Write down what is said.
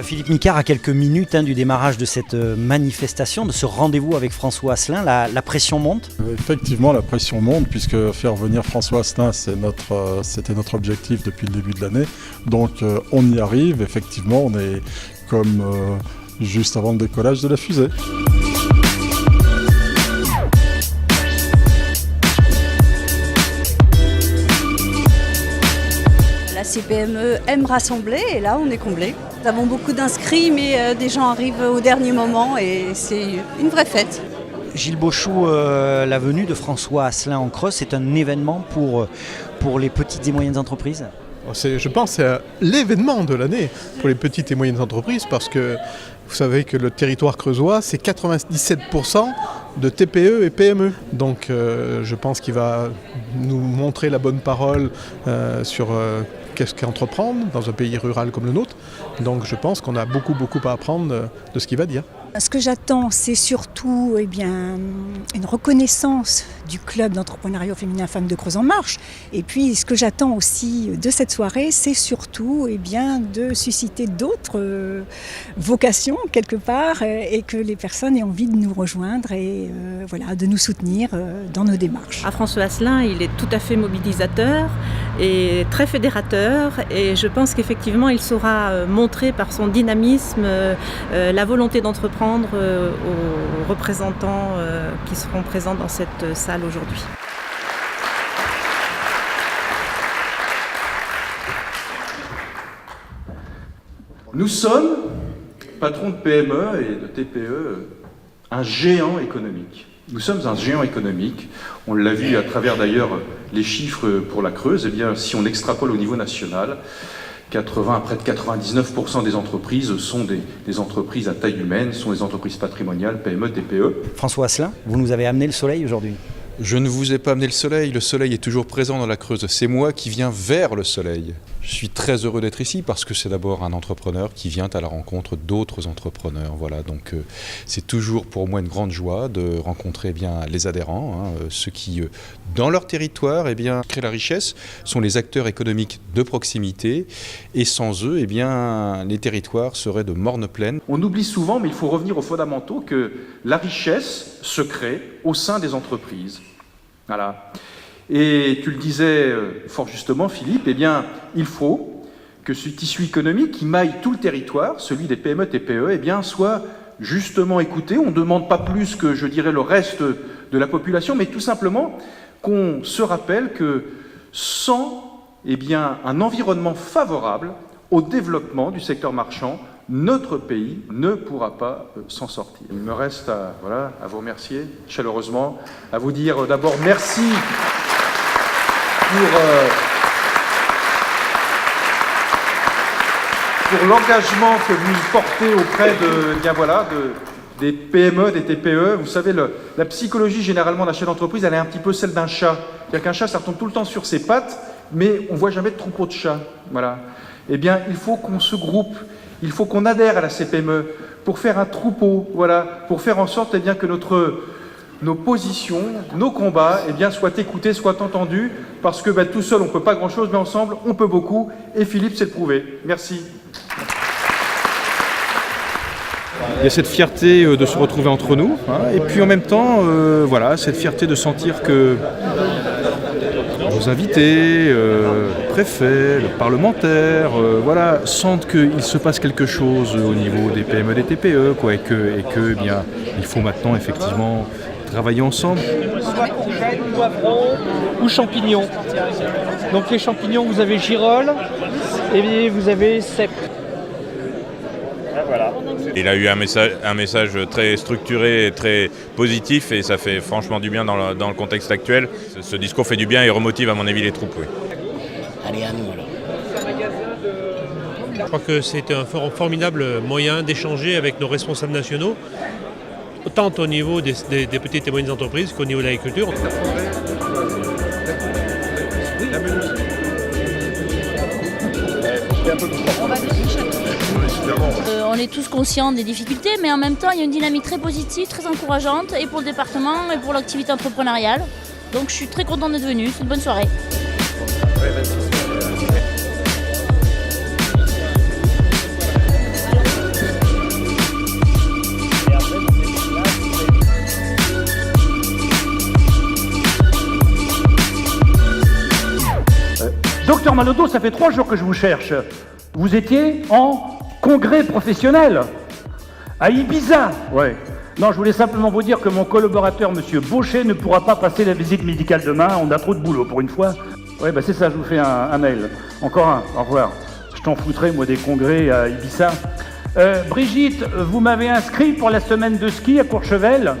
Philippe Micard, à quelques minutes du démarrage de cette manifestation, de ce rendez-vous avec François Asselin, la pression monte? Effectivement, la pression monte, puisque faire venir François Asselin, c'était notre objectif depuis le début de l'année. Donc on y arrive, effectivement, on est comme juste avant le décollage de la fusée. La CPME aime rassembler et là on est comblé. Nous avons beaucoup d'inscrits mais des gens arrivent au dernier moment et c'est une vraie fête. Gilles Bochou, la venue de François Asselin en Creuse, c'est un événement pour les petites et moyennes entreprises? Je pense que c'est l'événement de l'année pour les petites et moyennes entreprises parce que vous savez que le territoire creusois, c'est 97% de TPE et PME. Donc je pense qu'il va nous montrer la bonne parole sur qu'est-ce qu'entreprendre dans un pays rural comme le nôtre. Donc je pense qu'on a beaucoup à apprendre de ce qu'il va dire. Ce que j'attends, c'est surtout une reconnaissance du club d'entrepreneuriat féminin Femmes de Creuse en Marche. Et puis ce que j'attends aussi de cette soirée, c'est surtout de susciter d'autres vocations quelque part et que les personnes aient envie de nous rejoindre et de nous soutenir dans nos démarches. François Asselin, il est tout à fait mobilisateur et très fédérateur et je pense qu'effectivement il saura montrer par son dynamisme la volonté d'entreprendre aux représentants qui seront présents dans cette salle aujourd'hui. Nous sommes, patrons de PME et de TPE, un géant économique. Nous sommes un géant économique. On l'a vu à travers d'ailleurs les chiffres pour la Creuse. Si on extrapole au niveau national, près de 99% des entreprises sont des entreprises à taille humaine, sont des entreprises patrimoniales, PME, TPE. François Asselin, vous nous avez amené le soleil aujourd'hui. Je ne vous ai pas amené le soleil est toujours présent dans la Creuse. C'est moi qui viens vers le soleil. Je suis très heureux d'être ici parce que c'est d'abord un entrepreneur qui vient à la rencontre d'autres entrepreneurs. Voilà, donc c'est toujours pour moi une grande joie de rencontrer les adhérents, ceux qui, dans leur territoire, créent la richesse, sont les acteurs économiques de proximité et sans eux, les territoires seraient de morne plaine. On oublie souvent, mais il faut revenir aux fondamentaux, que la richesse se crée au sein des entreprises. Voilà. Et tu le disais fort justement, Philippe, il faut que ce tissu économique qui maille tout le territoire, celui des PME, TPE, soit justement écouté. On ne demande pas plus que, le reste de la population, mais tout simplement qu'on se rappelle que sans un environnement favorable au développement du secteur marchand, notre pays ne pourra pas s'en sortir. Il me reste à vous remercier chaleureusement, à vous dire d'abord merci pour l'engagement que vous portez auprès des PME, des TPE. Vous savez, la psychologie généralement d'un chef d'entreprise, elle est un petit peu celle d'un chat. C'est-à-dire qu'un chat, ça retombe tout le temps sur ses pattes, mais on ne voit jamais de troupeau de chats. Voilà. Il faut qu'on se groupe, il faut qu'on adhère à la CPME pour faire un troupeau, pour faire en sorte que nos positions, nos combats soient écoutés, soient entendus, parce que tout seul on ne peut pas grand-chose, mais ensemble on peut beaucoup, et Philippe sait le prouver. Merci. Il y a cette fierté de se retrouver entre nous, et puis en même temps, cette fierté de sentir que nos invités, le préfet, le parlementaire, sentent qu'il se passe quelque chose au niveau des PME, des TPE, et que il faut maintenant effectivement travailler ensemble. Soit courgettes, poivrons ou champignons. Donc les champignons, vous avez girolles et vous avez cèpe. Voilà. Il a eu un message très structuré et très positif et ça fait franchement du bien dans le contexte actuel. Ce discours fait du bien et remotive à mon avis les troupes. Oui. Allez, à nous alors. Je crois que c'est un formidable moyen d'échanger avec nos responsables nationaux, tant au niveau des petites et moyennes entreprises qu'au niveau de l'agriculture. On est tous conscients des difficultés, mais en même temps, il y a une dynamique très positive, très encourageante, et pour le département, et pour l'activité entrepreneuriale. Donc je suis très contente d'être venue, c'est une bonne soirée. mal au dos, ça fait 3 jours que je vous cherche. Vous étiez en congrès professionnel à Ibiza. Ouais. Non, je voulais simplement vous dire que mon collaborateur, monsieur Baucher, ne pourra pas passer la visite médicale demain. On a trop de boulot pour une fois. Ouais, bah c'est ça, je vous fais un mail. Encore un, au revoir. Je t'en foutrais, moi, des congrès à Ibiza. Brigitte, vous m'avez inscrit pour la semaine de ski à Courchevel.